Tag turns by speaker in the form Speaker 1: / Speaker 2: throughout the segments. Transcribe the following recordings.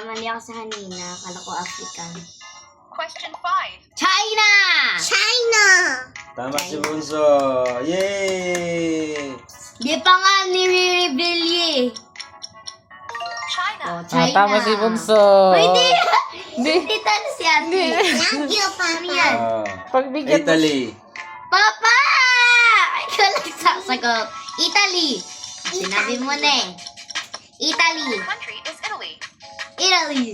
Speaker 1: Mali ako sa kanina. Kala ko African.
Speaker 2: Question 5.
Speaker 1: China!
Speaker 3: China!
Speaker 4: Tama si Bunso. Yay!
Speaker 1: Di pa nga nire-reveal eh.
Speaker 2: China.
Speaker 1: Oh, China.
Speaker 5: Tama si Bunso.
Speaker 1: Uy, di!
Speaker 5: Hindi.
Speaker 1: Hindi talo si ate.
Speaker 3: Thank you, Pamian.
Speaker 5: Pagbigyan mo.
Speaker 4: Italy.
Speaker 1: Papa! Ikaw lang sasagot. Italy. Sinabi mo na eh. Italy.
Speaker 2: The country is Italy.
Speaker 1: Italy.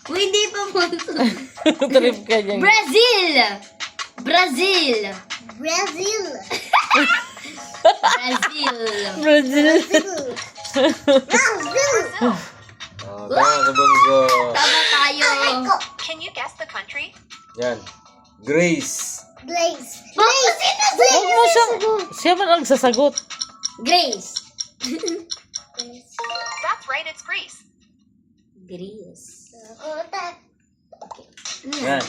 Speaker 1: Uy, hindi pa mo.
Speaker 5: Trip ka dyan.
Speaker 1: Brazil. Brazil.
Speaker 3: Brazil.
Speaker 1: Brazil.
Speaker 5: Brazil.
Speaker 3: Brazil.
Speaker 4: Oh, tama si Bunso.
Speaker 1: Tama tayo.
Speaker 2: Can you guess the country?
Speaker 4: Yan. Grace.
Speaker 3: Blaze.
Speaker 1: Bakit sino
Speaker 5: Huwag mo siyang... Siya man ang sasagot.
Speaker 1: Grace.
Speaker 2: That's right, it's Greece.
Speaker 1: Greece.
Speaker 4: Yan.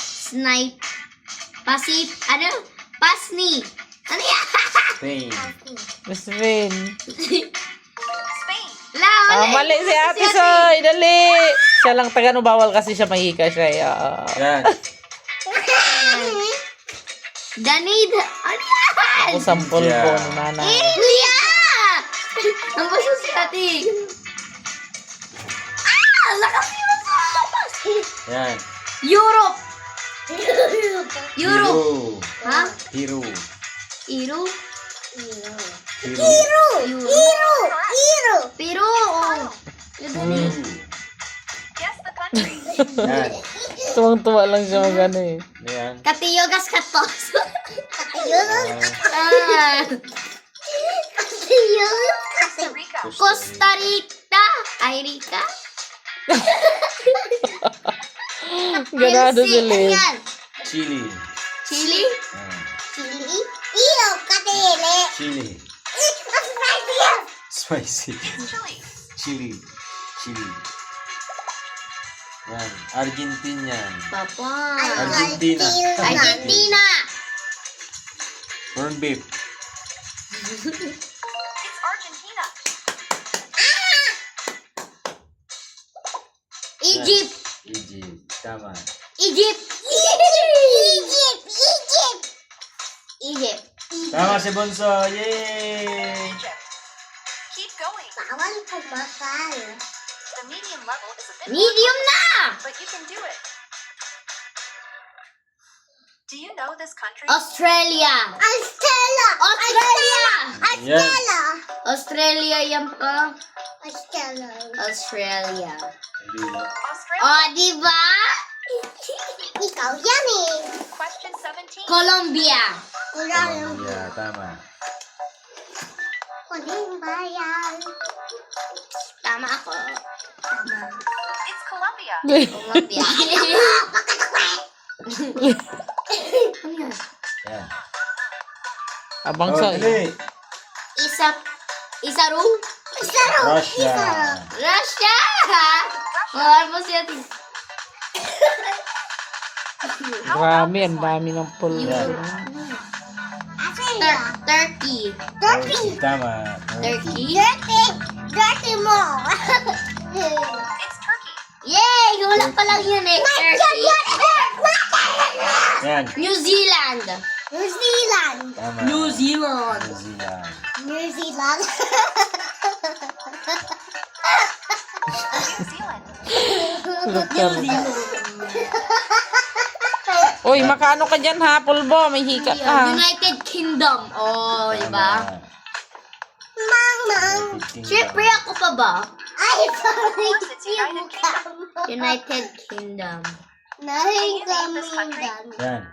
Speaker 1: Snipe. Pasip. Ano? Pasni. Ano yan?
Speaker 4: Spain.
Speaker 5: Spain.
Speaker 2: Spain.
Speaker 5: Mali si Ate Soy. Dali. Siya lang taga bawal kasi siya mahika siya.
Speaker 4: Yan.
Speaker 1: Danid. Ano yan?
Speaker 5: Ako sampol
Speaker 4: Yeah.
Speaker 5: po ni Nana.
Speaker 1: India! Ang baso si ate. Lakas yun sa labas.
Speaker 4: Yan.
Speaker 1: Europe. Europe. Ha?
Speaker 4: Hero.
Speaker 1: Iro?
Speaker 4: Hero.
Speaker 3: Hero. Hero. Hero.
Speaker 1: Pero, oh. Dali.
Speaker 2: Guess the country.
Speaker 4: Yan.
Speaker 5: Tuwang-tuwa lang siya mag-ano eh.
Speaker 4: Yan.
Speaker 1: Katiyogas katos.
Speaker 3: Yun.
Speaker 1: Ah.
Speaker 3: Yun.
Speaker 2: Costa Rica.
Speaker 1: Costa Rica. Ay, Rica?
Speaker 5: Ganado
Speaker 1: Ano
Speaker 5: sila eh.
Speaker 1: yan?
Speaker 4: Chile.
Speaker 1: Chili?
Speaker 4: Yan.
Speaker 3: Chili. Iyo. Katili.
Speaker 4: Chile.
Speaker 3: Spicy.
Speaker 4: Spicy.
Speaker 2: Chile.
Speaker 4: Chile. Chile. Yan. Argentina.
Speaker 1: Papa.
Speaker 4: Argentina.
Speaker 1: Argentina.
Speaker 4: Corn beef.
Speaker 2: It's Argentina.
Speaker 1: Egypt.
Speaker 4: Egypt. Tama.
Speaker 1: Egypt.
Speaker 3: Egypt. Egypt.
Speaker 1: Egypt.
Speaker 4: Tama si Bunso. Yay!
Speaker 2: Egypt. Keep going.
Speaker 3: Bawal pumakal.
Speaker 2: The medium level is a bit
Speaker 1: Medium na.
Speaker 2: but you can do it. Do you know this country?
Speaker 1: Australia.
Speaker 3: Astella.
Speaker 1: Australia.
Speaker 3: Astella.
Speaker 1: Australia yan pa.
Speaker 3: Astella.
Speaker 1: Australia.
Speaker 4: Hindi na.
Speaker 2: Australia.
Speaker 1: O, diba?
Speaker 3: Ikaw yan eh.
Speaker 2: Question 17.
Speaker 1: Colombia.
Speaker 4: Colombia. Tama.
Speaker 3: Kuling bayan.
Speaker 1: Tama ako.
Speaker 2: It's Colombia.
Speaker 1: Colombia. Ano yan?
Speaker 4: Yan.
Speaker 5: Abang
Speaker 4: Oh,
Speaker 5: sa...
Speaker 4: dali.
Speaker 1: Isaru?
Speaker 4: Russia.
Speaker 1: Russia! Ano mo siya?
Speaker 5: Grabe, ang dami ng pulbo.
Speaker 4: Yan.
Speaker 1: Turkey.
Speaker 3: Dirty.
Speaker 4: Tama.
Speaker 1: Turkey?
Speaker 3: Dirty. Dirty mo.
Speaker 2: It's Turkey.
Speaker 1: Yay! Wala pa lang yun eh. Turkey.
Speaker 4: Yan.
Speaker 1: New Zealand.
Speaker 3: New Zealand.
Speaker 4: Tama.
Speaker 1: New Zealand.
Speaker 4: New Zealand.
Speaker 3: New Zealand.
Speaker 2: New Zealand.
Speaker 5: Uy, makaano ka dyan ha, pulbo. May hika ka ha.
Speaker 1: United Kingdom. Oh, diba?
Speaker 3: Mang.
Speaker 1: Siyempre ako pa ba?
Speaker 3: Ay, sorry.
Speaker 2: It's United Kingdom.
Speaker 1: United Kingdom.
Speaker 3: Nahin
Speaker 2: Can you name this
Speaker 3: kami
Speaker 2: country?
Speaker 3: dan.
Speaker 4: Yan.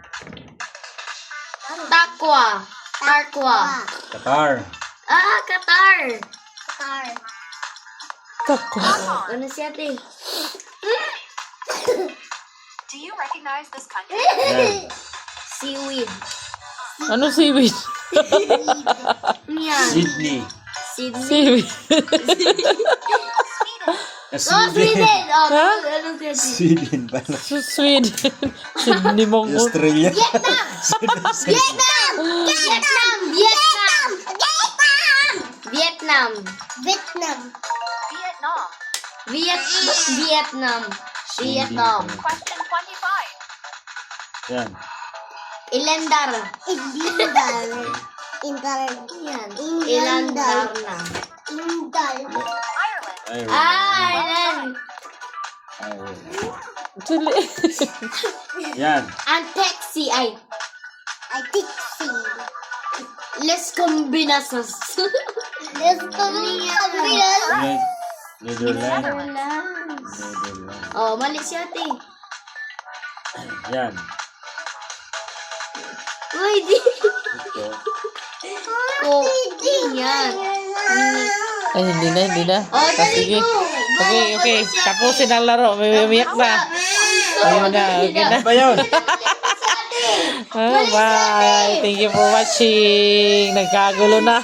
Speaker 1: Takwa. Tarkwa.
Speaker 4: Qatar.
Speaker 1: Ah, Qatar.
Speaker 3: Car.
Speaker 5: Tako.
Speaker 1: Ano siya ate?
Speaker 2: Do you recognize this country?
Speaker 4: Yan.
Speaker 1: Seaweed.
Speaker 5: Ano seaweed?
Speaker 1: Ano yan?
Speaker 4: Sydney.
Speaker 1: Sydney.
Speaker 5: Seaweed.
Speaker 2: Sweden.
Speaker 1: Oh, Sweden! Oh, ano siya ate?
Speaker 4: Sweden pala.
Speaker 5: Sweden. Sydney Mongol.
Speaker 4: Australia.
Speaker 1: Vietnam! Vietnam! Vietnam! Vietnam!
Speaker 3: Vietnam.
Speaker 1: Vietnam!
Speaker 3: Vietnam.
Speaker 2: Vietnam.
Speaker 1: Vietnam. Vietnam.
Speaker 2: Question 25.
Speaker 4: Yan.
Speaker 1: Ilendar.
Speaker 3: Indal. Indal.
Speaker 1: Yan.
Speaker 3: Indal.
Speaker 1: Ilandar na.
Speaker 3: Indal.
Speaker 2: Ireland.
Speaker 1: Ireland.
Speaker 5: Dali.
Speaker 4: Yan.
Speaker 1: Antexi ay.
Speaker 3: I think see.
Speaker 1: Les Combinasos.
Speaker 3: Let's go.
Speaker 4: Netherlands.
Speaker 1: Netherlands.
Speaker 4: Netherlands.
Speaker 1: Oh, mali si ate.
Speaker 4: Yan.
Speaker 1: Uy, di.
Speaker 4: Ito.
Speaker 1: Ko. Yan.
Speaker 5: Ay, hindi na.
Speaker 1: Oh, dali
Speaker 5: Sige.
Speaker 1: ko.
Speaker 5: Okay. Tapusin ang laro. May umiyak na. Ayun na, okay na.
Speaker 4: Ano ba yun?
Speaker 5: Bye. Thank you for watching. Nagkagulo na.